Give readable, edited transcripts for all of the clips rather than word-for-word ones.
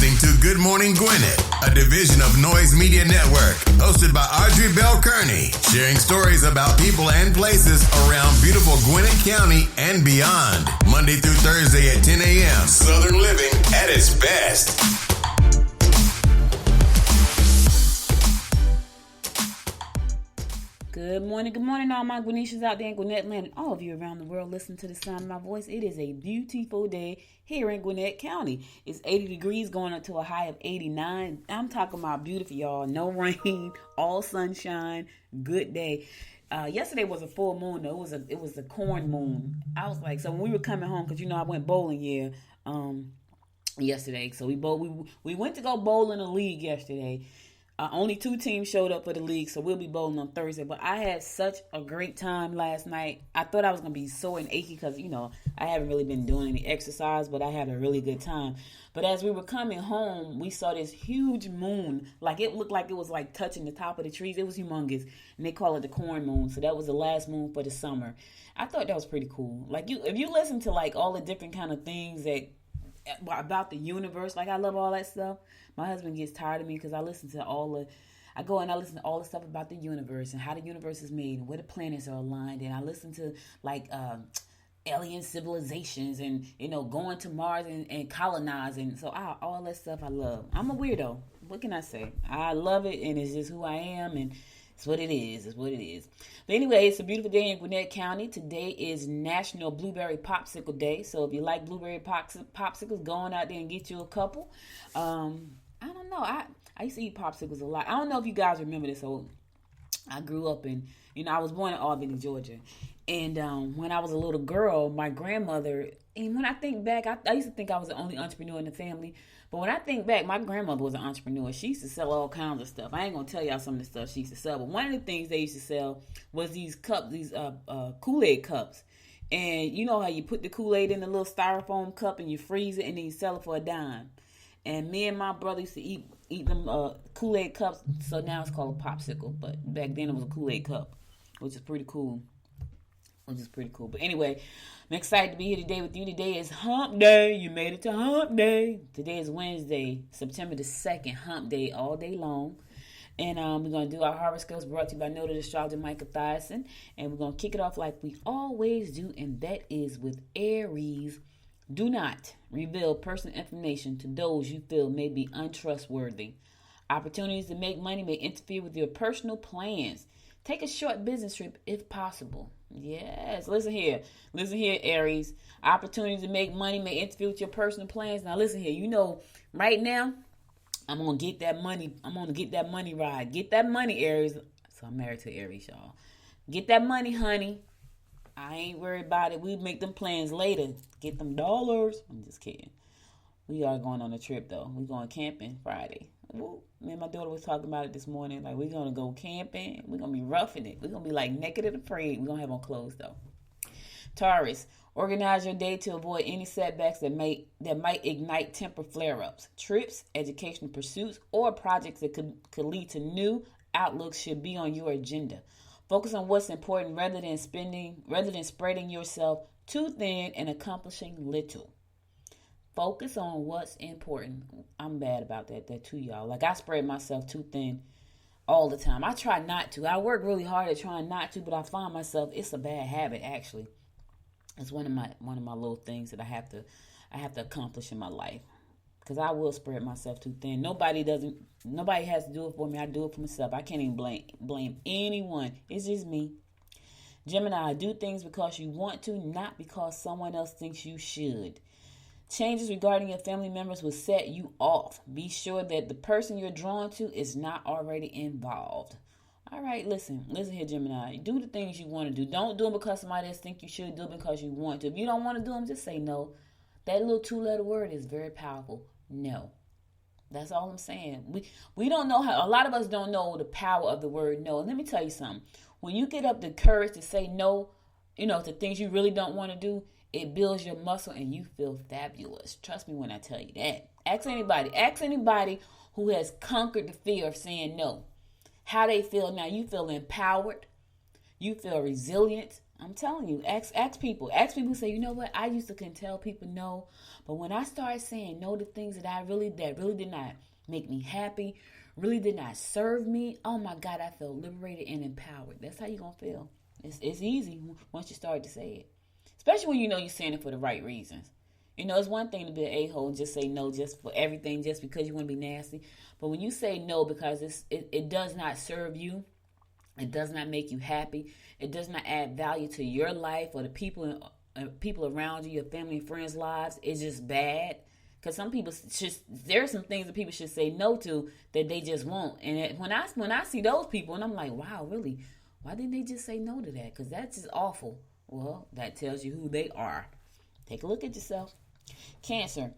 listening to Good Morning Gwinnett, a division of Noise Media Network, hosted by Audrey Bell Kearney, sharing stories about people and places around beautiful Gwinnett County and beyond. Monday through Thursday at 10 a.m. Southern living at its best. Good morning, all my Gwinnetians out there in Gwinnett land and all of you around the world listening to the sound of my voice. It is a beautiful day here in Gwinnett County. It's 80 degrees going up to a high of 89. I'm talking about beautiful, y'all. No rain, all sunshine, good day. Yesterday was a full moon, though. It was a corn moon. I was like, so when we were coming home, because I went bowling yesterday. So we went to go bowl in a league yesterday. Only 2 teams showed up for the league, so we'll be bowling on Thursday. But I had such a great time last night. I thought I was going to be sore and achy because, I haven't really been doing any exercise, but I had a really good time. But as we were coming home, we saw this huge moon. Like, it looked like it was, like, touching the top of the trees. It was humongous, and they call it the corn moon. So that was the last moon for the summer. I thought that was pretty cool. Like, if you listen to, like, all the different kind of things about the universe, like, I love all that stuff. My husband gets tired of me because I listen to all the stuff about the universe and how the universe is made and where the planets are aligned. And I listen to alien civilizations and, going to Mars and colonizing. So all that stuff I love. I'm a weirdo. What can I say? I love it, and it's just who I am, and it's what it is. It's what it is. But anyway, it's a beautiful day in Gwinnett County. Today is National Blueberry Popsicle Day. So if you like blueberry popsicles, go on out there and get you a couple. I don't know. I used to eat popsicles a lot. I don't know if you guys remember this. So I grew up in, I was born in Albany, Georgia. And when I was a little girl, my grandmother, and when I think back, I used to think I was the only entrepreneur in the family. But when I think back, my grandmother was an entrepreneur. She used to sell all kinds of stuff. I ain't going to tell y'all some of the stuff she used to sell. But one of the things they used to sell was these cups, these Kool-Aid cups. And you know how you put the Kool-Aid in a little styrofoam cup and you freeze it and then you sell it for $0.10. And me and my brother used to eat them Kool-Aid cups. So now it's called a popsicle. But back then it was a Kool-Aid cup, which is pretty cool. But anyway, I'm excited to be here today with you. Today is Hump Day. You made it to Hump Day. Today is Wednesday, September the 2nd, Hump Day, all day long. And we're going to do our horoscopes brought to you by noted astrologer Michael Thiessen. And we're going to kick it off like we always do, and that is with Aries. Do not reveal personal information to those you feel may be untrustworthy. Opportunities to make money may interfere with your personal plans. Take a short business trip if possible. Yes, listen here, Aries. Opportunities to make money may interfere with your personal plans. Now listen here, right now, I'm going to get that money. I'm going to get that money ride. Get that money, Aries. So I'm married to Aries, y'all. Get that money, honey. I ain't worried about it. We make them plans later. Get them dollars. I'm just kidding. We are going on a trip, though. We're going camping Friday. Woo. Me and my daughter was talking about it this morning. Like, we're going to go camping. We're going to be roughing it. We're going to be like naked and afraid. We're going to have on clothes, though. Taurus, organize your day to avoid any setbacks that might ignite temper flare-ups. Trips, educational pursuits, or projects that could lead to new outlooks should be on your agenda. Focus on what's important rather than spreading yourself too thin and accomplishing little. Focus on what's important. I'm bad about that too, y'all. Like, I spread myself too thin all the time. I try not to. I work really hard at trying not to, but I find myself, it's a bad habit, actually. It's one of my little things that I have to accomplish in my life. Because I will spread myself too thin. Nobody has to do it for me. I do it for myself. I can't even blame anyone. It's just me. Gemini, do things because you want to, not because someone else thinks you should. Changes regarding your family members will set you off. Be sure that the person you're drawn to is not already involved. All right, listen here, Gemini. Do the things you want to do. Don't do them because somebody else thinks you should. Do it because you want to. If you don't want to do them, just say no. That little 2-letter word is very powerful. No. That's all I'm saying. We don't know how. A lot of us don't know the power of the word no. And let me tell you something. When you get up the courage to say no, to things you really don't want to do, it builds your muscle and you feel fabulous. Trust me when I tell you that. Ask anybody who has conquered the fear of saying no. How they feel now. You feel empowered. You feel resilient. I'm telling you, ask people. Ask people who say, you know what, I used to couldn't tell people no, but when I started saying no to things that really did not make me happy, really did not serve me, oh my God, I felt liberated and empowered. That's how you're going to feel. It's easy once you start to say it. Especially when you know you're saying it for the right reasons. You know, it's one thing to be an a-hole and just say no just for everything, just because you want to be nasty. But when you say no because it does not serve you, it does not make you happy, it does not add value to your life or the people around you, your family and friends' lives, it's just bad. Because some people there are some things that people should say no to that they just won't. And when I see those people, and I'm like, wow, really? Why didn't they just say no to that? Because that's just awful. Well, that tells you who they are. Take a look at yourself. Cancer.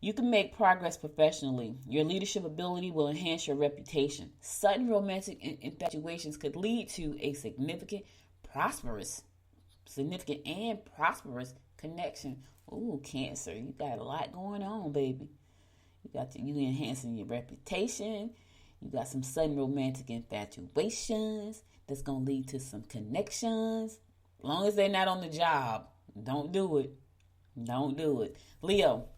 You can make progress professionally. Your leadership ability will enhance your reputation. Sudden romantic infatuations could lead to a significant and prosperous connection. Ooh, Cancer, you got a lot going on, baby. You enhancing your reputation. You got some sudden romantic infatuations that's going to lead to some connections. As long as they're not on the job, don't do it. Don't do it. Leo,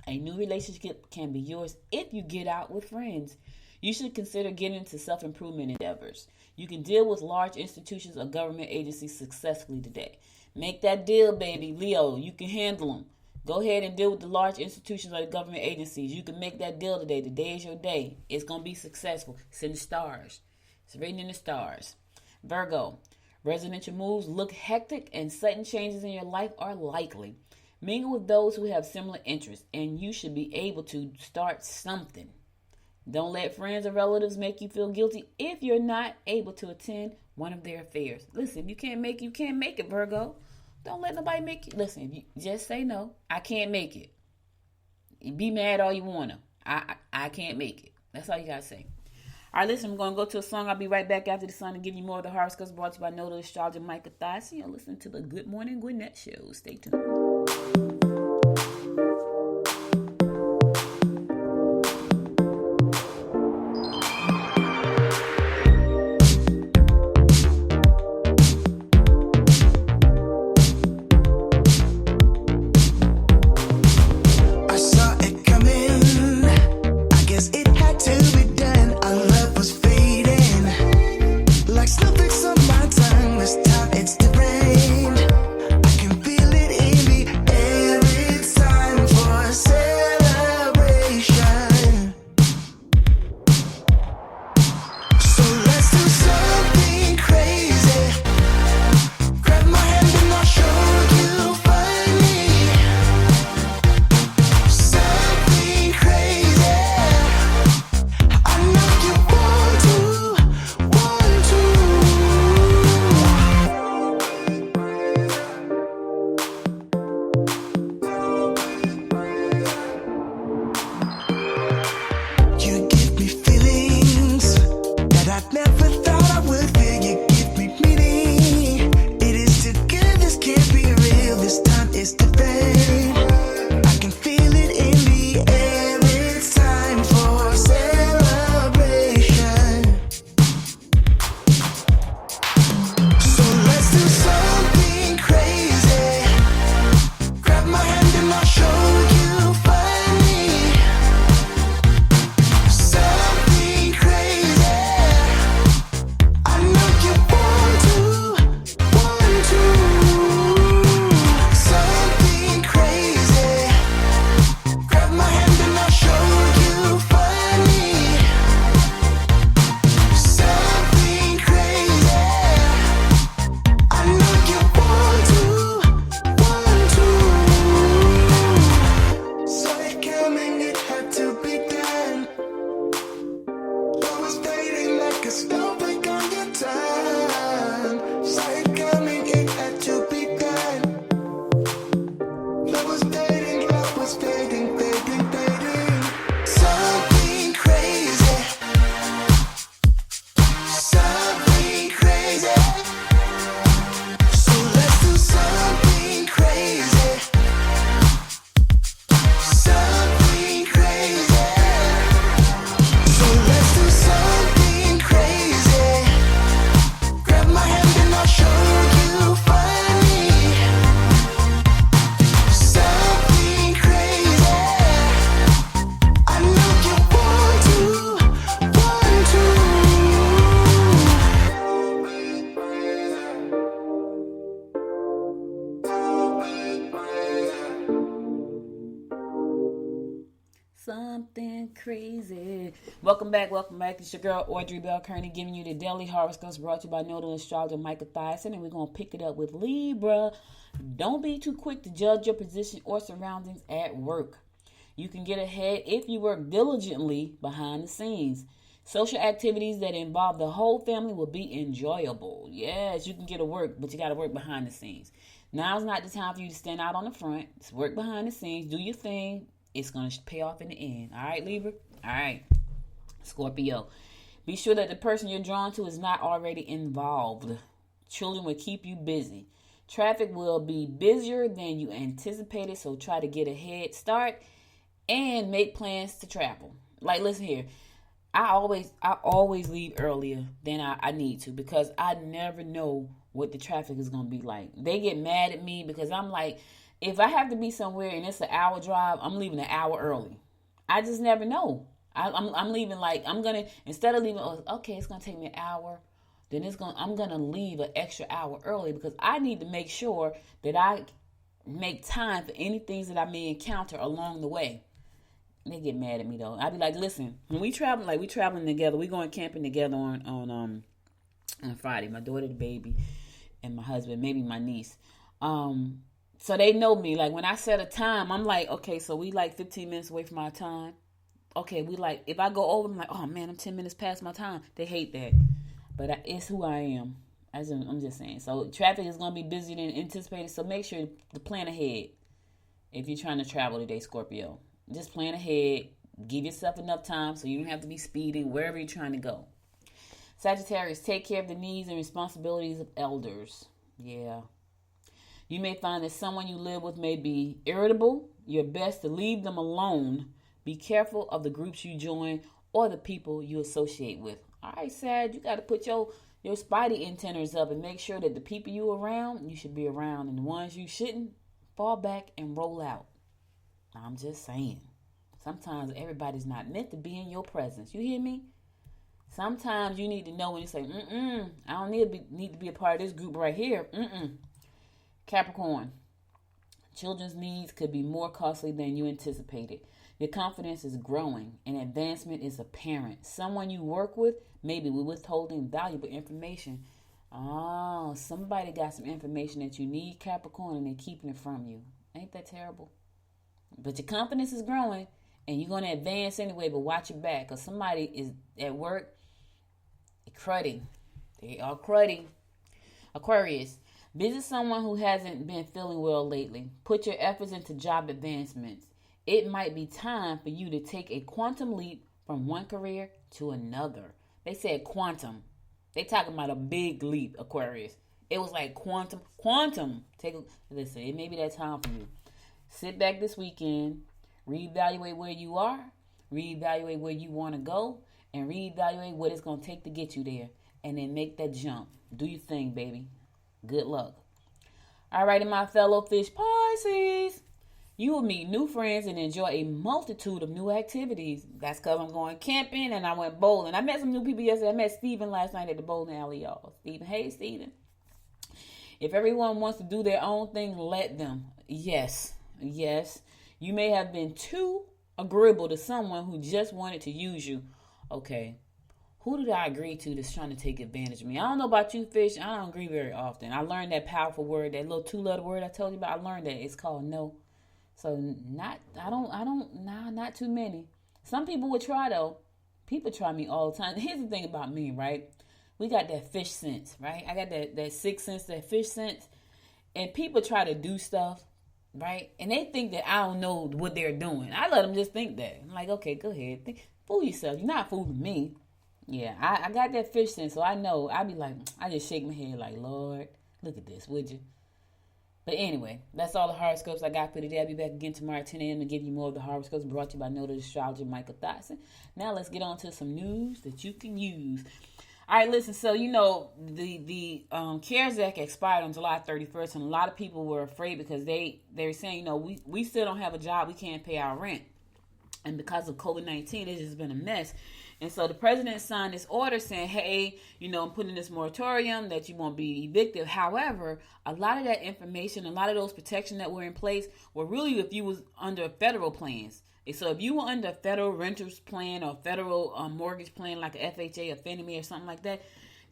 a new relationship can be yours if you get out with friends. You should consider getting into self-improvement endeavors. You can deal with large institutions or government agencies successfully today. Make that deal, baby. Leo, you can handle them. Go ahead and deal with the large institutions or the government agencies. You can make that deal today. Today is your day. It's going to be successful. It's in the stars. It's written in the stars. Virgo, residential moves look hectic and sudden changes in your life are likely. Mingle with those who have similar interests, and you should be able to start something. Don't let friends or relatives make you feel guilty if you're not able to attend one of their affairs. Listen, if you can't make it, you can't make it, Virgo. Don't let nobody make you. Listen, if you just say no. I can't make it. Be mad all you want to. I can't make it. That's all you got to say. All right, listen, I'm going to go to a song. I'll be right back after the song and give you more of the horoscopes brought to you by Nodal Astrologer Micah Thies. You're listening to the Good Morning Gwinnett Show. Stay tuned. It's the rain. I can feel it in the air. Something crazy. Welcome back. It's your girl, Audrey Bell Kearney, giving you the daily horoscopes brought to you by nodal astrologer Michael Thyssen. And we're going to pick it up with Libra. Don't be too quick to judge your position or surroundings at work. You can get ahead if you work diligently behind the scenes. Social activities that involve the whole family will be enjoyable. Yes, you can get to work, but you got to work behind the scenes. Now's not the time for you to stand out on the front. Just work behind the scenes. Do your thing. It's going to pay off in the end. All right, Libra? All right. Scorpio. Be sure that the person you're drawn to is not already involved. Children will keep you busy. Traffic will be busier than you anticipated, so try to get a head start and make plans to travel. Like, listen here. I always leave earlier than I need to because I never know what the traffic is going to be like. They get mad at me because I'm like, if I have to be somewhere and it's an hour drive, I'm leaving an hour early. I just never know. I'm leaving like, instead of leaving, okay, it's going to take me an hour, then I'm going to leave an extra hour early because I need to make sure that I make time for any things that I may encounter along the way. They get mad at me though. I be like, listen, when we traveling together, we going camping together on Friday. My daughter, the baby, and my husband, maybe my niece. So they know me. Like when I set a time, I'm like, okay, so we like 15 minutes away from our time. Okay, we like, if I go over, I'm like, oh man, I'm 10 minutes past my time. They hate that, but it's who I am. I'm just saying. So traffic is going to be busier than anticipated. So make sure to plan ahead if you're trying to travel today, Scorpio. Just plan ahead. Give yourself enough time so you don't have to be speeding wherever you're trying to go. Sagittarius, take care of the needs and responsibilities of elders. Yeah. You may find that someone you live with may be irritable. You're best to leave them alone. Be careful of the groups you join or the people you associate with. All right, Sag, you got to put your spidey antennas up and make sure that the people you around, you should be around. And the ones you shouldn't, fall back and roll out. I'm just saying. Sometimes everybody's not meant to be in your presence. You hear me? Sometimes you need to know when you say, I don't need to be a part of this group right here. Capricorn. Children's needs could be more costly than you anticipated. Your confidence is growing and advancement is apparent. Someone you work with may be withholding valuable information. Oh, somebody got some information that you need, Capricorn, and they're keeping it from you. Ain't that terrible? But your confidence is growing, and you're going to advance anyway, but watch your back, because somebody is at work, cruddy. They are cruddy. Aquarius, visit someone who hasn't been feeling well lately. Put your efforts into job advancements. It might be time for you to take a quantum leap from one career to another. They said quantum. They talking about a big leap, Aquarius. It was like quantum. Listen, it may be that time for you. Sit back this weekend, reevaluate where you are, reevaluate where you want to go, and reevaluate what it's going to take to get you there. And then make that jump. Do your thing, baby. Good luck. All right, my fellow fish Pisces. You will meet new friends and enjoy a multitude of new activities. That's because I'm going camping and I went bowling. I met some new people yesterday. I met Steven last night at the bowling alley, y'all. Steven, hey, Steven. If everyone wants to do their own thing, let them. Yes. You may have been too agreeable to someone who just wanted to use you. Okay. Who did I agree to that's trying to take advantage of me? I don't know about you, fish. I don't agree very often. I learned that powerful word, that little 2-letter word I told you about. I learned that. It's called no. So not too many. Some people would try though. People try me all the time. Here's the thing about me, right? We got that fish sense, right? I got that sixth sense, that fish sense. And people try to do stuff, right? And they think that I don't know what they're doing. I let them just think that. I'm like, okay, go ahead. Fool yourself. You're not fooling me. Yeah, I got that fish sense, so I know. I be like, I just shake my head like, Lord, look at this, would you? But anyway, that's all the horoscopes I got for today. I'll be back again tomorrow at 10 a.m. to give you more of the horoscopes brought to you by nodal astrologer Michael Thyssen. Now let's get on to some news that you can use. All right, listen, so you know, the CARES Act expired on July 31st, and a lot of people were afraid because they were saying, you know, we still don't have a job. We can't pay our rent. And because of COVID-19, it's just been a mess. And so the president signed this order saying, hey, I'm putting this moratorium that you won't be evicted. However, a lot of that information, a lot of those protections that were in place were really if you was under federal plans. And so if you were under a federal renters plan or federal mortgage plan like a FHA or Fannie Mae or something like that,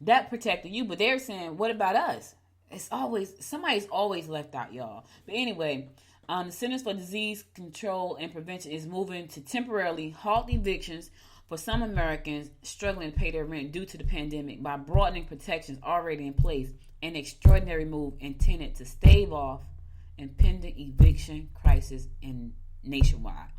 that protected you. But they're saying, what about us? Somebody's always left out, y'all. But anyway, the Centers for Disease Control and Prevention is moving to temporarily halt evictions for some Americans struggling to pay their rent due to the pandemic by broadening protections already in place, an extraordinary move intended to stave off impending eviction crisis nationwide.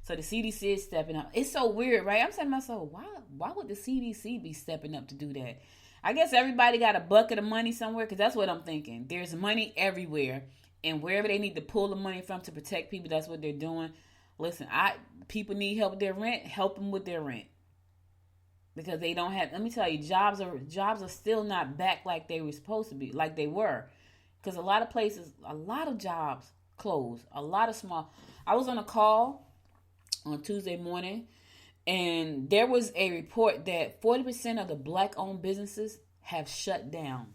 So the CDC is stepping up. It's so weird, right? I'm saying to myself, why would the CDC be stepping up to do that? I guess everybody got a bucket of money somewhere, because that's what I'm thinking. There's money everywhere. And wherever they need to pull the money from to protect people, that's what they're doing. Listen, people need help with their rent. Help them with their rent, because they don't have. Let me tell you, jobs are still not back like they were supposed to be, like they were, because a lot of places, a lot of jobs closed. A lot of small. I was on a call on Tuesday morning, and there was a report that 40% of the black-owned businesses have shut down.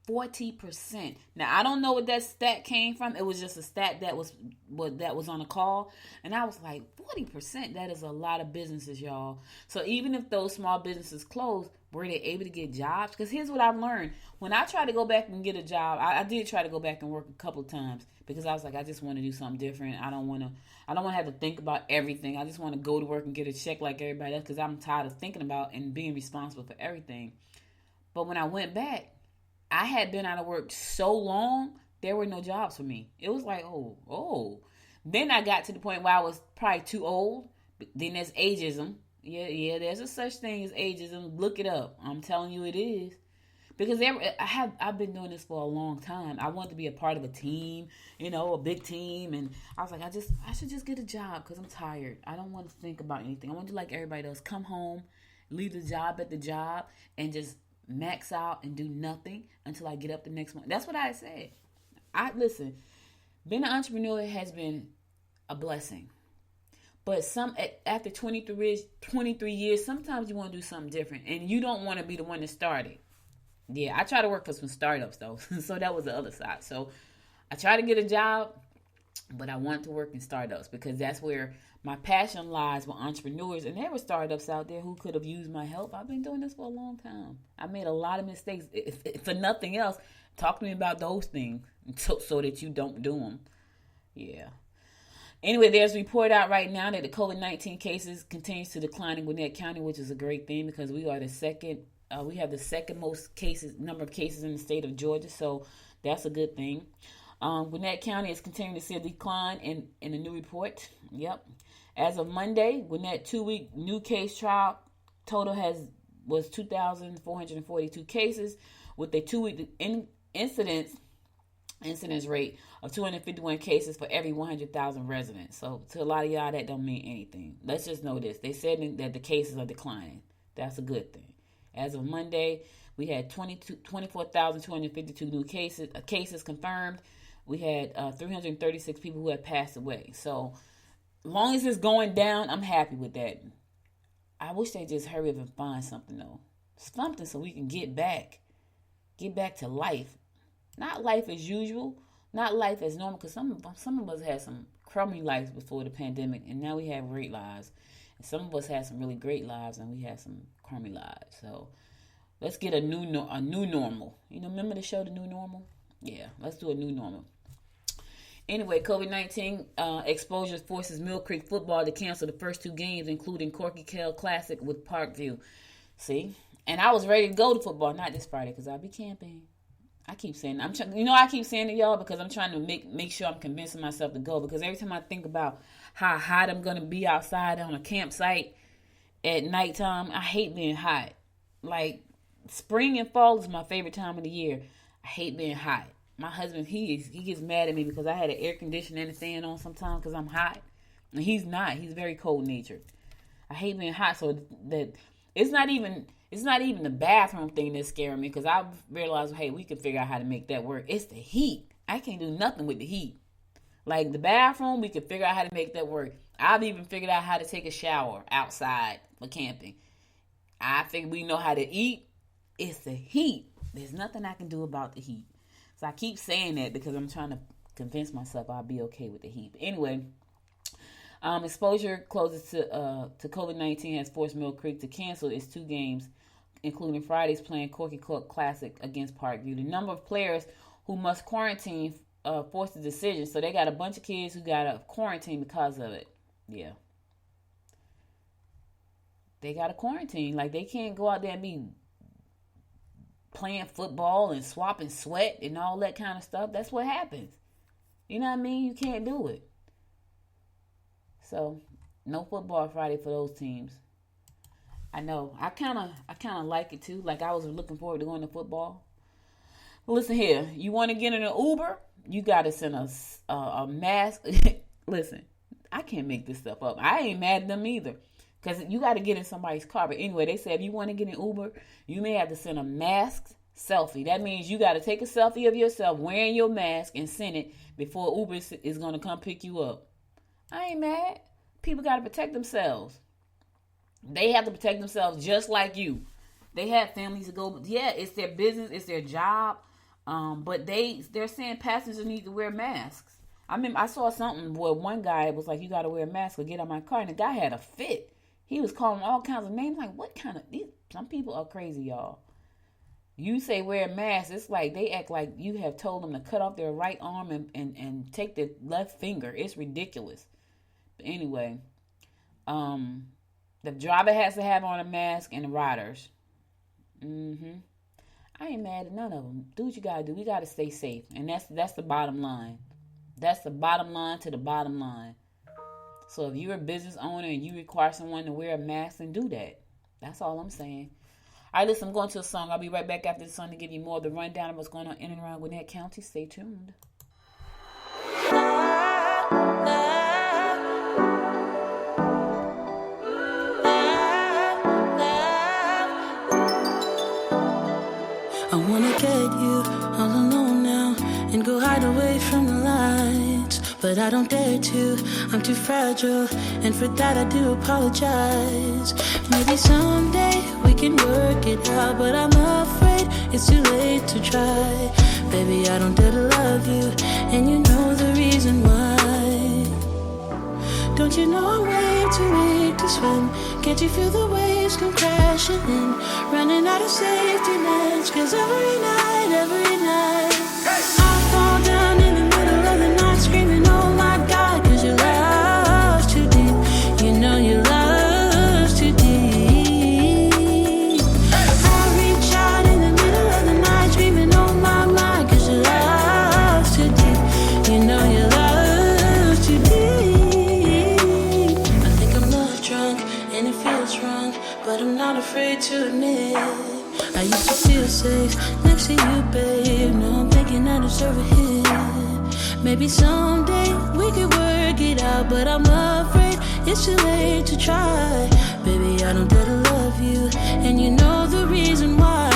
40%. Now, I don't know what that stat came from. It was just a stat that was on a call. And I was like, 40%? That is a lot of businesses, y'all. So even if those small businesses closed, were they able to get jobs? Because here's what I've learned. When I try to go back and get a job, I did try to go back and work a couple of times, because I was like, I just want to do something different. I don't want to have to think about everything. I just want to go to work and get a check like everybody else, because I'm tired of thinking about and being responsible for everything. But when I went back, I had been out of work so long, there were no jobs for me. It was like, oh. Then I got to the point where I was probably too old. Then there's ageism. Yeah, there's a such thing as ageism. Look it up. I'm telling you it is. Because I've been doing this for a long time. I want to be a part of a team, a big team. And I was like, I should just get a job, because I'm tired. I don't want to think about anything. I want to do like everybody else. Come home, leave the job at the job, and just max out and do nothing until I get up the next morning. That's what I said. Listen, being an entrepreneur has been a blessing. But after 23 years, sometimes you want to do something different. And you don't want to be the one that started. Yeah, I try to work for some startups, though. So that was the other side. So I try to get a job, but I want to work in startups, because that's where my passion lies, with entrepreneurs. And there were startups out there who could have used my help. I've been doing this for a long time. I made a lot of mistakes. If for nothing else, talk to me about those things so that you don't do them. Yeah. Anyway, there's a report out right now that the COVID-19 cases continues to decline in Gwinnett County, which is a great thing, because we have the second most number of cases in the state of Georgia. So that's a good thing. Gwinnett County is continuing to see a decline in a new report. Yep. As of Monday, Gwinnett 2-week new case trial total was 2,442 cases, with a 2-week incidence rate of 251 cases for every 100,000 residents. So to a lot of y'all, that don't mean anything. Let's just know this. They said that the cases are declining. That's a good thing. As of Monday, we had 24,252 new cases confirmed. We had 336 people who had passed away. So long as it's going down, I'm happy with that. I wish they just hurry up and find something, though. Something so we can get back to life. Not life as usual, not life as normal, because some of us had some crummy lives before the pandemic, and now we have great lives. And some of us had some really great lives, and we had some crummy lives. So let's get a new normal. Remember the show, The New Normal? Yeah, let's do a new normal. Anyway, COVID-19 exposure forces Mill Creek football to cancel the first 2 games, including Corky Kell Classic with Parkview. See? And I was ready to go to football, not this Friday, because I'll be camping. I keep saying, I keep saying to y'all, because I'm trying to make sure I'm convincing myself to go, because every time I think about how hot I'm going to be outside on a campsite at nighttime, I hate being hot. Like, spring and fall is my favorite time of the year. I hate being hot. My husband, he gets mad at me because I had an air conditioner and a fan on sometimes because I'm hot. And he's not. He's very cold-natured. I hate being hot, so that it's not even the bathroom thing that's scaring me, because I've realized, hey, we can figure out how to make that work. It's the heat. I can't do nothing with the heat. Like the bathroom, we can figure out how to make that work. I've even figured out how to take a shower outside for camping. I figured we know how to eat. It's the heat. There's nothing I can do about the heat. So I keep saying that because I'm trying to convince myself I'll be okay with the heat. But anyway, exposure closes to COVID-19 has forced Mill Creek to cancel its 2 games, including Friday's playing Corky Cook Classic against Parkview. The number of players who must quarantine forced the decision. So they got a bunch of kids who got to quarantine because of it. Yeah. They got to quarantine. Like, they can't go out there and be playing football and swapping sweat and all that kind of stuff. That's what happens. You know what I mean? You can't do it. So, no football Friday for those teams. I know. I kind of like it too. Like, I was looking forward to going to football. Listen here. You want to get in an Uber? You got to send a mask. Listen, I can't make this stuff up. I ain't mad at them either. Because you got to get in somebody's car. But anyway, they said if you want to get an Uber, you may have to send a masked selfie. That means you got to take a selfie of yourself wearing your mask and send it before Uber is going to come pick you up. I ain't mad. People got to protect themselves. They have to protect themselves just like you. They have families to go. Yeah, it's their business. It's their job. But they're saying passengers need to wear masks. I mean, I saw something where one guy was like, you got to wear a mask or get out of my car. And the guy had a fit. He was calling all kinds of names. Like, what kind of... Some people are crazy, y'all. You say wear a mask, it's like they act like you have told them to cut off their right arm and take their left finger. It's ridiculous. But anyway, the driver has to have on a mask and the riders. I ain't mad at none of them. Do what you got to do. We got to stay safe. And that's the bottom line. That's the bottom line to the bottom line. So if you're a business owner and you require someone to wear a mask, then do that. That's all I'm saying. All right, listen, I'm going to a song. I'll be right back after the song to give you more of the rundown of what's going on in and around Gwinnett County. Stay tuned. I wanna get you all alone now and go hide away from the lights. But I don't dare to, I'm too fragile, and for that I do apologize. Maybe someday we can work it out, but I'm afraid it's too late to try. Baby, I don't dare to love you, and you know the reason why. Don't you know I'm way too weak to swim? Can't you feel the waves come crashing in? Running out of safety nets, 'cause every night I fall down in the middle of the night screaming, oh my God, 'cause your love's too deep. You know your love's too deep. I reach out in the middle of the night screaming, oh my, 'cause your love's too deep. You know your love's too deep. I think I'm love drunk and it feels wrong, but I'm not afraid to admit I used to feel safe next to you, babe. Now I'm thinking I deserve a hit. Maybe someday we could work it out, but I'm afraid it's too late to try. Baby, I don't dare to love you, and you know the reason why.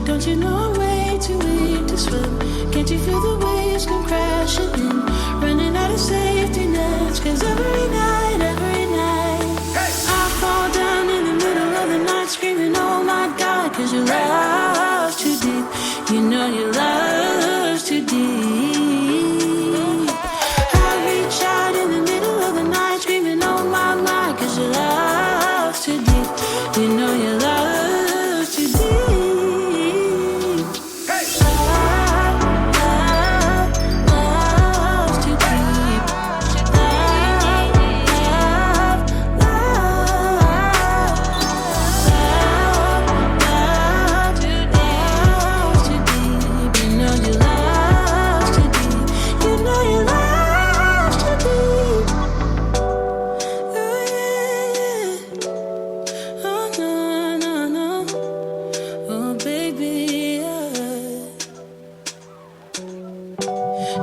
Don't you know I'm way too weak to swim? Can't you feel the waves come crashing in? Running out of safety nets, 'cause every night I fall down in the middle of the night screaming, oh my God, 'cause your love's too deep. You know your love's too deep. I reach out in the middle of the night screaming, oh my, 'cause your love's too deep. You know your love's too deep. Love's too deep.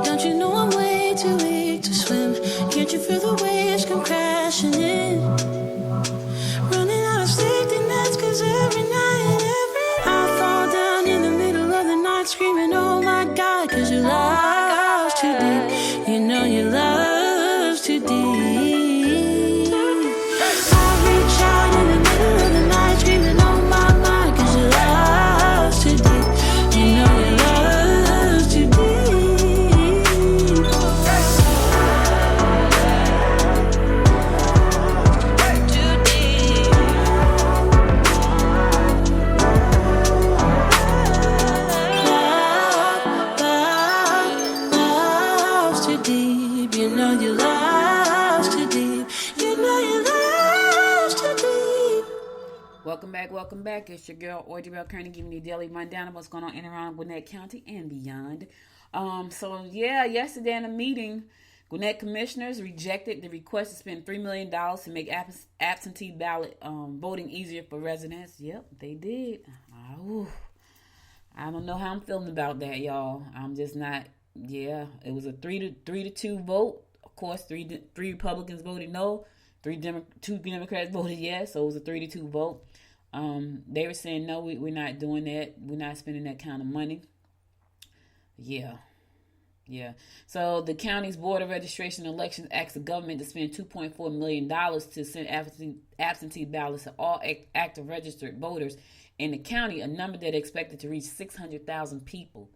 Don't you know I'm way too weak to swim? Can't you feel the waves come crashing in? Running out of safety nets, 'cause every night I fall down in the middle of the night screaming, oh my God, 'cause your love's too deep. You know your love's too deep. Welcome back. It's your girl, Audrey Bell Kearney, giving you a daily rundown of what's going on in and around Gwinnett County and beyond. Yesterday in a meeting, Gwinnett commissioners rejected the request to spend $3 million to make absentee ballot voting easier for residents. Yep, they did. I don't know how I'm feeling about that, y'all. I'm just not. Yeah, it was a 3-2 vote. Of course, three Republicans voted no. Two Democrats voted yes, so it was a 3-2 vote. They were saying no, we're not doing that. We're not spending that kind of money. Yeah. So the county's Board of Registration and Elections asked the government to spend $2.4 million to send absentee ballots to all active registered voters in the county, a number that expected to reach 600,000 people.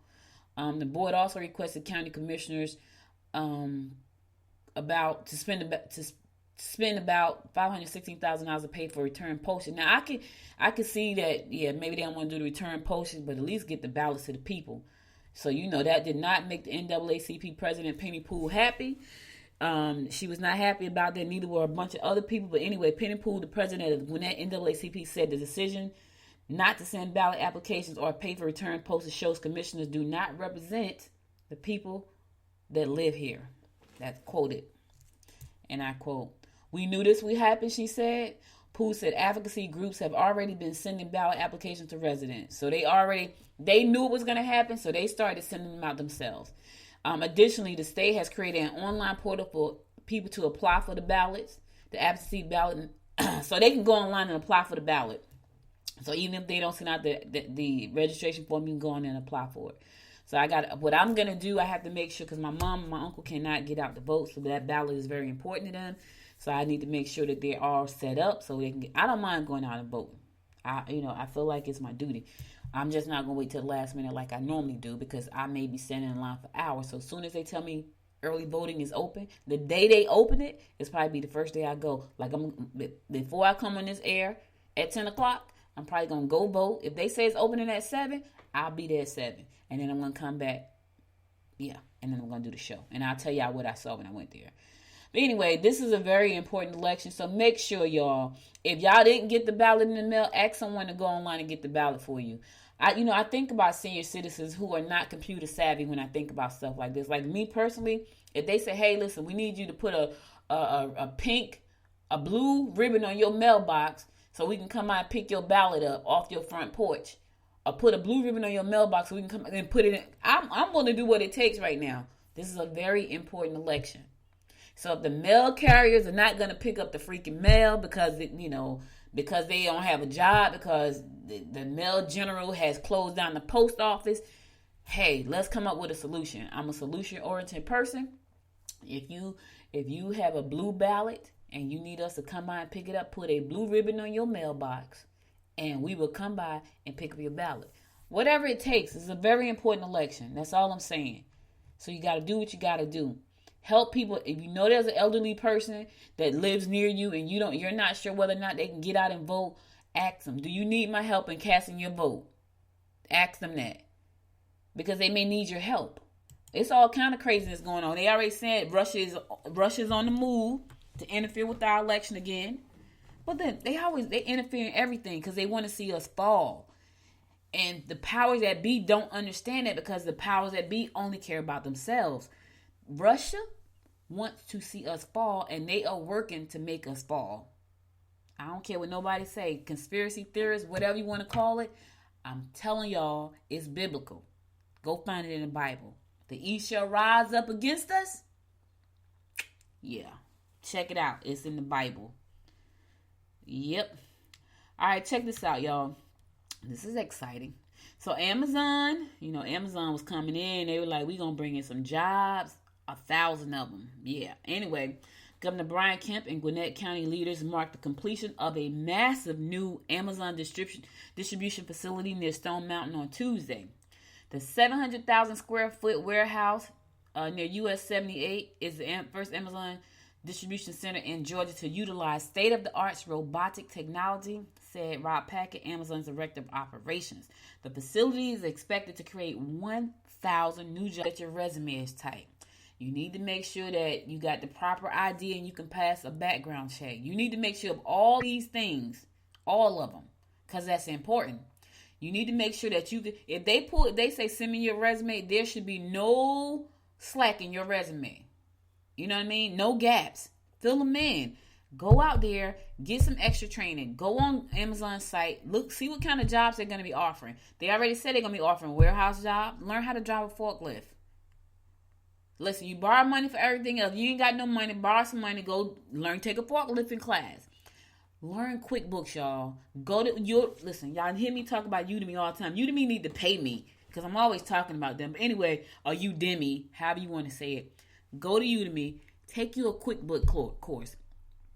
The board also requested county commissioners to spend about $516,000 to pay for return postage. Now I could see that, maybe they don't want to do the return postage, but at least get the ballots to the people. So that did not make the NAACP president Penny Poole happy. She was not happy about that. Neither were a bunch of other people. But anyway, Penny Poole, the president of the Gwinnett NAACP, said the decision not to send ballot applications or pay for return postage shows commissioners do not represent the people that live here. That's quoted. And I quote, "We knew this would happen," she said. Poole said advocacy groups have already been sending ballot applications to residents. So they knew it was going to happen, so they started sending them out themselves. Additionally, the state has created an online portal for people to apply for the ballots, the absentee ballot, so they can go online and apply for the ballot. So even if they don't send out the registration form, you can go on and apply for it. So what I'm going to do, I have to make sure, because my mom and my uncle cannot get out the vote, so that ballot is very important to them. So I need to make sure that they're all set up so they can I don't mind going out and voting. I feel like it's my duty. I'm just not going to wait till the last minute like I normally do, because I may be standing in line for hours. So as soon as they tell me early voting is open, the day they open it, it's probably be the first day I go. Like before I come on this air at 10 o'clock, I'm probably going to go vote. If they say it's opening at 7, I'll be there at 7. And then I'm going to come back. Yeah. And then I'm going to do the show. And I'll tell y'all what I saw when I went there. But anyway, this is a very important election. So make sure, y'all, if y'all didn't get the ballot in the mail, ask someone to go online and get the ballot for you. I think about senior citizens who are not computer savvy when I think about stuff like this. Like me personally, if they say, hey, listen, we need you to put a blue ribbon on your mailbox so we can come out and pick your ballot up off your front porch. Or put a blue ribbon on your mailbox so we can come and put it in. I'm going to do what it takes right now. This is a very important election. So if the mail carriers are not going to pick up the freaking mail because they don't have a job, because the mail general has closed down the post office, hey, let's come up with a solution. I'm a solution-oriented person. If you have a blue ballot and you need us to come by and pick it up, put a blue ribbon on your mailbox, and we will come by and pick up your ballot. Whatever it takes. It's a very important election. That's all I'm saying. So you got to do what you got to do. Help people. If you know there's an elderly person that lives near you and you're not sure whether or not they can get out and vote, ask them, do you need my help in casting your vote? Ask them that. Because they may need your help. It's all kind of craziness going on. They already said Russia's on the move to interfere with our election again. But then they interfere in everything because they want to see us fall. And the powers that be don't understand that, because the powers that be only care about themselves. Russia wants to see us fall, and they are working to make us fall. I don't care what nobody say. Conspiracy theorists, whatever you want to call it. I'm telling y'all, it's biblical. Go find it in the Bible. The east shall rise up against us. Yeah. Check it out. It's in the Bible. Yep. All right, check this out, y'all. This is exciting. So Amazon was coming in. They were like, we're going to bring in some jobs. 1,000 of them. Yeah. Anyway, Governor Brian Kemp and Gwinnett County leaders marked the completion of a massive new Amazon distribution facility near Stone Mountain on Tuesday. The 700,000 square foot warehouse near US 78 is the first Amazon distribution center in Georgia to utilize state-of-the-art robotic technology, said Rob Packett, Amazon's director of operations. The facility is expected to create 1,000 new jobs. That your resume is tight. You need to make sure that you got the proper ID and you can pass a background check. You need to make sure of all these things, all of them. because that's important. You need to make sure that if they say send me your resume, there should be no slack in your resume. You know what I mean? No gaps. Fill them in. Go out there, get some extra training. Go on Amazon site, see what kind of jobs they're going to be offering. They already said they're going to be offering warehouse jobs. Learn how to drive a forklift. Listen, you borrow money for everything else. You ain't got no money, borrow some money, go learn, take a forklifting class. Learn QuickBooks, y'all. Listen, y'all hear me talk about Udemy all the time. Udemy need to pay me because I'm always talking about them. But anyway, or Udemy, however you want to say it. Go to Udemy, take you a QuickBook course.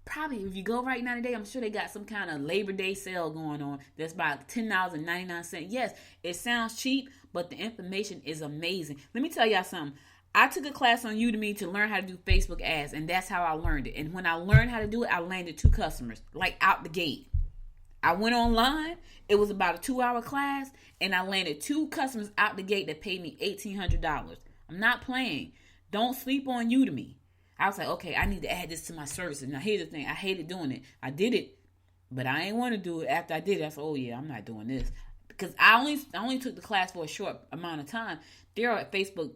Probably if you go right now today, I'm sure they got some kind of Labor Day sale going on that's about $10.99. Yes, it sounds cheap, but the information is amazing. Let me tell y'all something. I took a class on Udemy to learn how to do Facebook ads, and that's how I learned it. And when I learned how to do it, I landed 2 customers, like out the gate. I went online. It was about a 2-hour class, and I landed 2 customers out the gate that paid me $1,800. I'm not playing. Don't sleep on Udemy. I was like, okay, I need to add this to my services. Now, here's the thing. I hated doing it. I did it, but I ain't want to do it. After I did it, I said, oh, yeah, I'm not doing this. Because I only took the class for a short amount of time. There are Facebook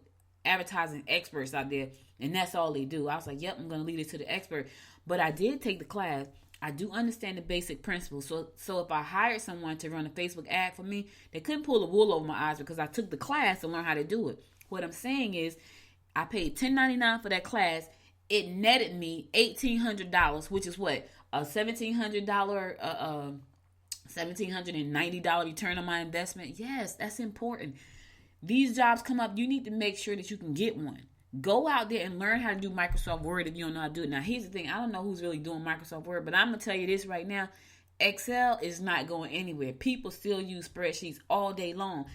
advertising experts out there, and that's all they do. I was like, yep, I'm going to leave it to the expert. But I did take the class. I do understand the basic principles. So if I hired someone to run a Facebook ad for me, they couldn't pull the wool over my eyes because I took the class to learn how to do it. What I'm saying is I paid $10.99 for that class. It netted me $1,800, which is what? A $1,790 return on my investment. Yes, that's important. These jobs come up. You need to make sure that you can get one. Go out there and learn how to do Microsoft Word if you don't know how to do it. Now, here's the thing. I don't know who's really doing Microsoft Word, but I'm going to tell you this right now. Excel is not going anywhere. People still use spreadsheets all day long.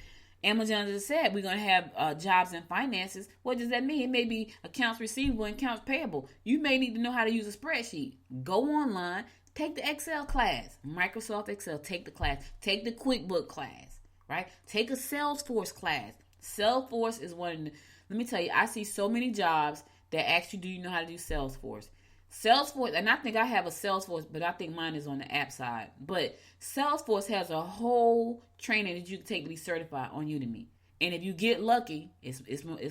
Amazon just said we're going to have jobs and finances. What does that mean? It may be accounts receivable and accounts payable. You may need to know how to use a spreadsheet. Go online. Take the Excel class. Microsoft Excel. Take the class. Take the QuickBook class. Right? Take a Salesforce class. Salesforce is one of the... Let me tell you, I see so many jobs that ask you, do you know how to do Salesforce? Salesforce, and I think I have a Salesforce, but I think mine is on the app side. But Salesforce has a whole training that you can take to be certified on Udemy. And if you get lucky, it's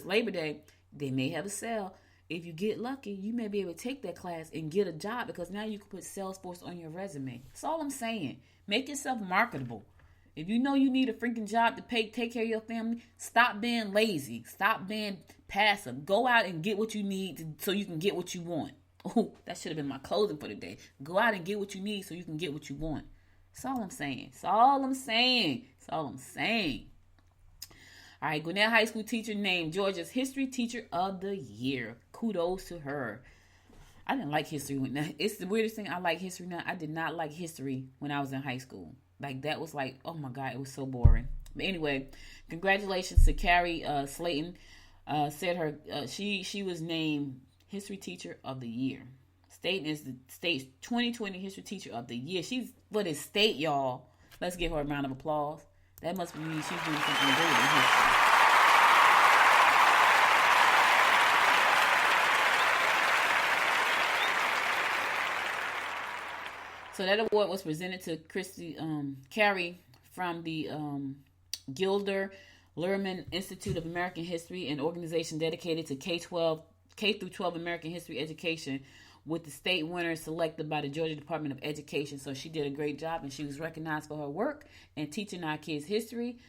Labor Day, they may have a sale. If you get lucky, you may be able to take that class and get a job because now you can put Salesforce on your resume. That's all I'm saying. Make yourself marketable. If you know you need a freaking job to take care of your family, stop being lazy. Stop being passive. Go out and get what you need so you can get what you want. Oh, that should have been my closing for the day. Go out and get what you need so you can get what you want. That's all I'm saying. That's all I'm saying. That's all I'm saying. All right, Gwinnett High School teacher named Georgia's History Teacher of the Year. Kudos to her. I didn't like history. It's the weirdest thing. I like history now. I did not like history when I was in high school. Like, that was like, oh my God, it was so boring. But anyway, congratulations to Carrie Slayton. Said her she was named History Teacher of the Year. State is the state's 2020 History Teacher of the Year. She's for the state, y'all. Let's give her a round of applause. That must mean she's doing something great in history. So that award was presented to Carrie from the Gilder Lehrman Institute of American History, an organization dedicated to K through 12 American history education, with the state winner selected by the Georgia Department of Education. So she did a great job, and she was recognized for her work and teaching our kids history.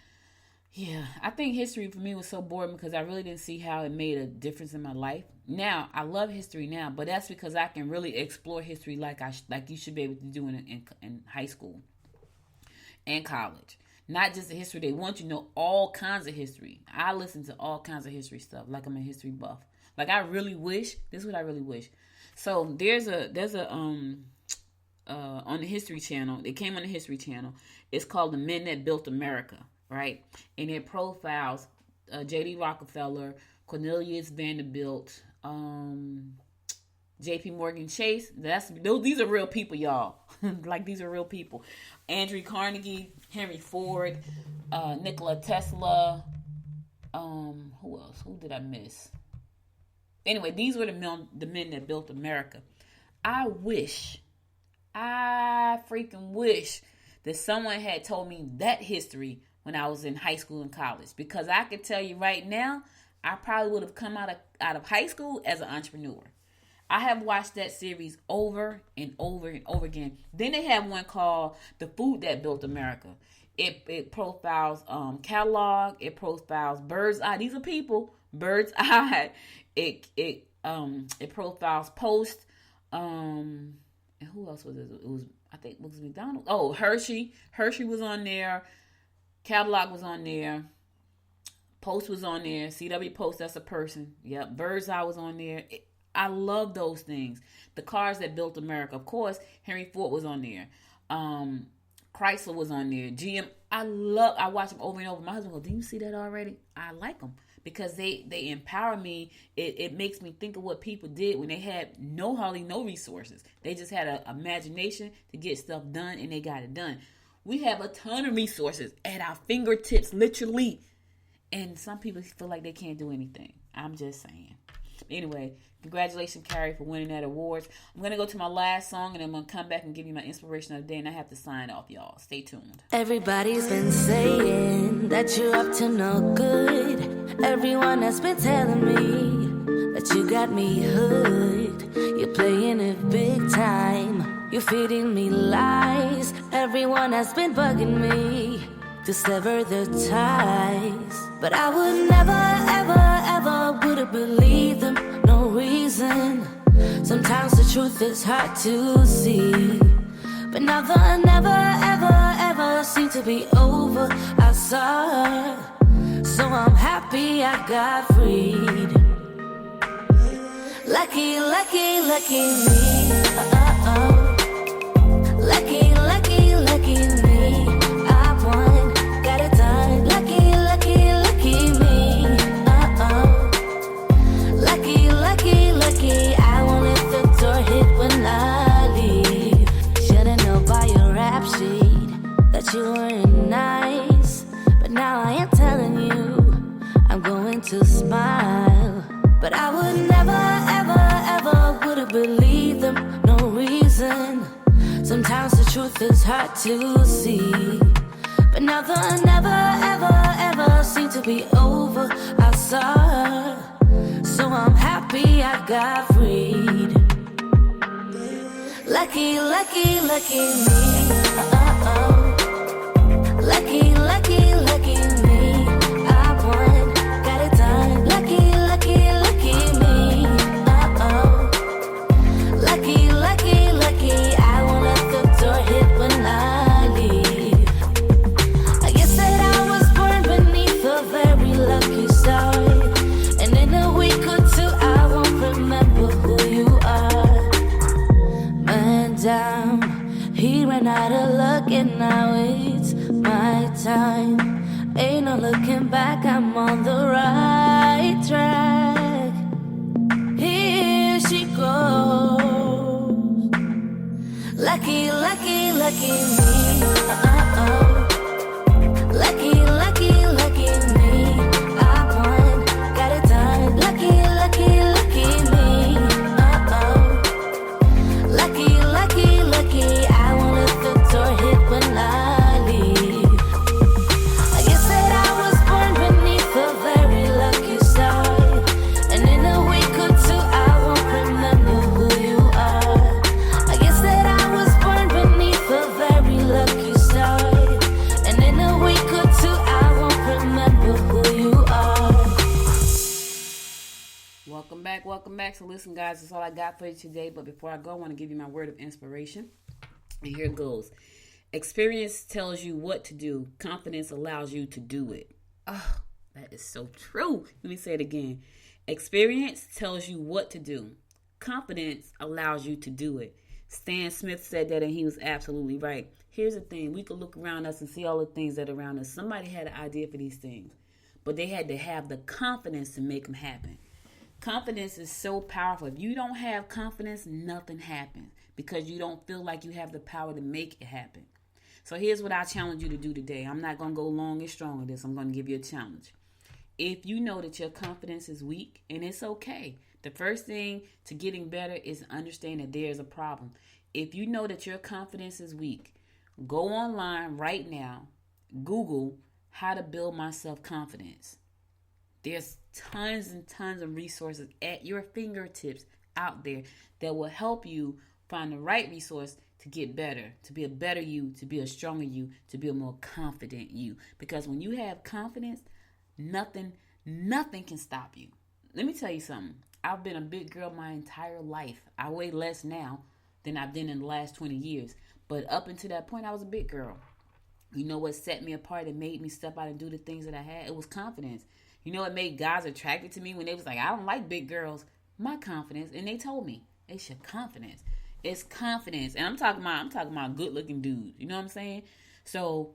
Yeah, I think history for me was so boring because I really didn't see how it made a difference in my life. Now, I love history now, but that's because I can really explore history like you should be able to do in high school and college. Not just the history. They want you to know all kinds of history. I listen to all kinds of history stuff like I'm a history buff. Like, I really wish, this is what I really wish. So there's a on the History Channel, it came on the History Channel. It's called The Men That Built America, right? And it profiles J.D. Rockefeller, Cornelius Vanderbilt, J.P. Morgan Chase. These are real people, y'all. Like, these are real people. Andrew Carnegie, Henry Ford, Nikola Tesla. Who else? Who did I miss? Anyway, these were the men that built America. I freaking wish that someone had told me that history when I was in high school and college. Because I could tell you right now, I probably would have come out of high school as an entrepreneur. I have watched that series over and over and over again. Then they have one called The Food That Built America. It profiles Catalog. It profiles Bird's Eye. These are people. Bird's Eye. It profiles Post. And who else was it? It was, I think it was McDonald's. Oh, Hershey. Hershey was on there. Catalog was on there. Post was on there. CW Post, that's a person. Yep. Bird's Eye was on there. I love those things. The cars that built America. Of course, Henry Ford was on there. Chrysler was on there. GM. I watch them over and over. My husband goes, "Did you see that already?" I like them because they empower me. It makes me think of what people did when they had hardly no resources. They just had an imagination to get stuff done, and they got it done. We have a ton of resources at our fingertips, literally. And some people feel like they can't do anything. I'm just saying. Anyway, congratulations, Carrie, for winning that award. I'm going to go to my last song, and I'm going to come back and give you my inspiration of the day, and I have to sign off, y'all. Stay tuned. Everybody's been saying that you're up to no good. Everyone has been telling me that you got me hooked. You're playing it big time. You're feeding me lies. Everyone has been bugging me to sever the ties. But I would never, ever, ever would have believed them. No reason. Sometimes the truth is hard to see. But now the never, ever, ever seem to be over. I saw her. So I'm happy I got freed. Lucky, lucky, lucky me. Lucky, lucky, lucky me. I won, got it done. Lucky, lucky, lucky me. Lucky, lucky, lucky. I won't let the door hit when I leave. Should've known by your rap sheet that you weren't nice. But now I am telling you, I'm going to smile. But I would never, ever, ever would have believed them. No reason. Sometimes the truth is hard to see. But now the never, ever, ever seem to be over. I saw her. So I'm happy I got freed. Lucky, lucky, lucky me. Lucky, lucky, lucky me. I won, got it done. Lucky, lucky, lucky me. Lucky, lucky, lucky. I won't let the door hit when I leave. I guess that I was born beneath a very lucky star. And in a week or two I won't remember who you are. Man down, he ran out of luck and now it's my time. Ain't no looking back, I'm on the right track. Here she goes. Lucky, lucky, lucky me. Lucky, lucky, lucky me. I won, got it done. Lucky, lucky, lucky me. Lucky, lucky, lucky. I won't let the door hit when I leave. I guess that I was born beneath a very lucky star. And in a week or two I won't remember who you are. I guess that I was born beneath a very lucky star. And in a week or two I won't remember who you are. Welcome back. So listen, guys, that's all I got for you today. But before I go, I want to give you my word of inspiration. And here it goes. Experience tells you what to do. Confidence allows you to do it. Oh, that is so true. Let me say it again. Experience tells you what to do. Confidence allows you to do it. Stan Smith said that, and he was absolutely right. Here's the thing. We could look around us and see all the things that are around us. Somebody had an idea for these things, but they had to have the confidence to make them happen. Confidence is so powerful. If you don't have confidence, nothing happens because you don't feel like you have the power to make it happen. So here's what I challenge you to do today. I'm not going to go long and strong with this. I'm going to give you a challenge. If you know that your confidence is weak, and it's okay. The first thing to getting better is to understand that there's a problem. If you know that your confidence is weak, Go online right now. Google how to build my self-confidence. There's tons and tons of resources at your fingertips out there that will help you find the right resource to get better, to be a better you, to be a stronger you, to be a more confident you. Because when you have confidence, nothing can stop you. Let me tell you something. I've been a big girl my entire life. I weigh less now than I've been in the last 20 years. But up until that point, I was a big girl. You know what set me apart and made me step out and do the things that I had? It was confidence. You know what made guys attracted to me when they was like, I don't like big girls? My confidence. And they told me, it's your confidence. It's confidence. And I'm talking about good looking dudes. You know what I'm saying? So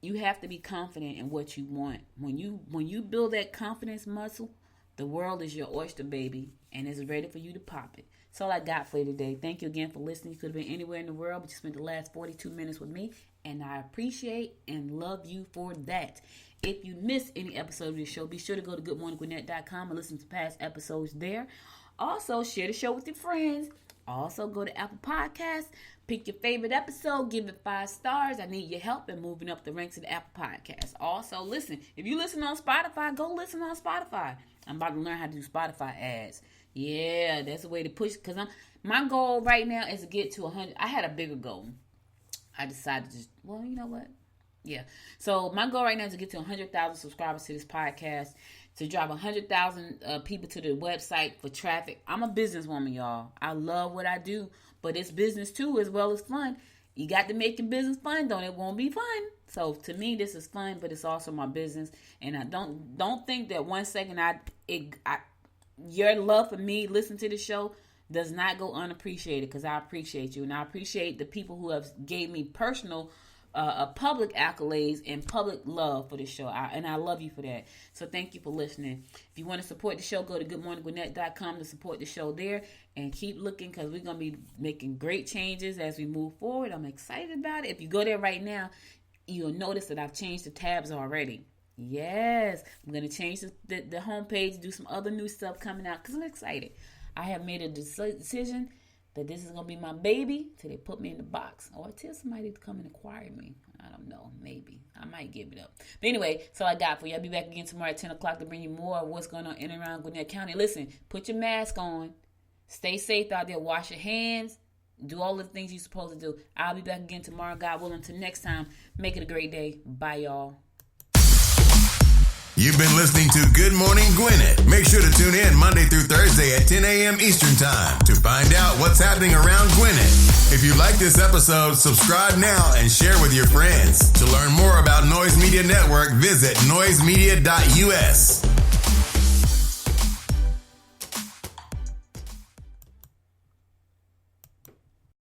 you have to be confident in what you want. When you build that confidence muscle, the world is your oyster, baby, and it's ready for you to pop it. That's all I got for you today. Thank you again for listening. You could have been anywhere in the world, but you spent the last 42 minutes with me, and I appreciate and love you for that. If you missed any episode of the show, be sure to go to goodmorninggwinnett.com and listen to past episodes there. Also, share the show with your friends. Also, go to Apple Podcasts, pick your favorite episode, give it 5 stars. I need your help in moving up the ranks of the Apple Podcasts. Also, listen, if you listen on Spotify, go listen on Spotify. I'm about to learn how to do Spotify ads. Yeah, that's a way to push, because my goal right now is to get to 100. I had a bigger goal. I decided to just, well, you know what? Yeah. So my goal right now is to get to 100,000 subscribers to this podcast, to drive 100,000 people to the website for traffic. I'm a businesswoman, y'all. I love what I do, but it's business too as well as fun. You got to make your business fun, don't it? Won't be fun. So to me, this is fun, but it's also my business. And I don't think that 1 second your love for me, listen to the show, does not go unappreciated, because I appreciate you. And I appreciate the people who have gave me personal public accolades and public love for the show. And I love you for that. So thank you for listening. If you want to support the show, go to goodmorninggwinnett.com to support the show there. And keep looking, because we're going to be making great changes as we move forward. I'm excited about it. If you go there right now, you'll notice that I've changed the tabs already. Yes, I'm going to change the homepage, do some other new stuff coming out, because I'm excited. I have made a decision that this is going to be my baby till they put me in the box, or till somebody to come and acquire me. I don't know. Maybe. I might give it up. But anyway, so I got for you. I'll be back again tomorrow at 10 o'clock to bring you more of what's going on in and around Gwinnett County. Listen, put your mask on. Stay safe out there. Wash your hands. Do all the things you're supposed to do. I'll be back again tomorrow, God willing. Until next time, make it a great day. Bye, y'all. You've been listening to Good Morning Gwinnett. Make sure to tune in Monday through Thursday at 10 a.m. Eastern Time to find out what's happening around Gwinnett. If you like this episode, subscribe now and share with your friends. To learn more about Noise Media Network, visit noisemedia.us.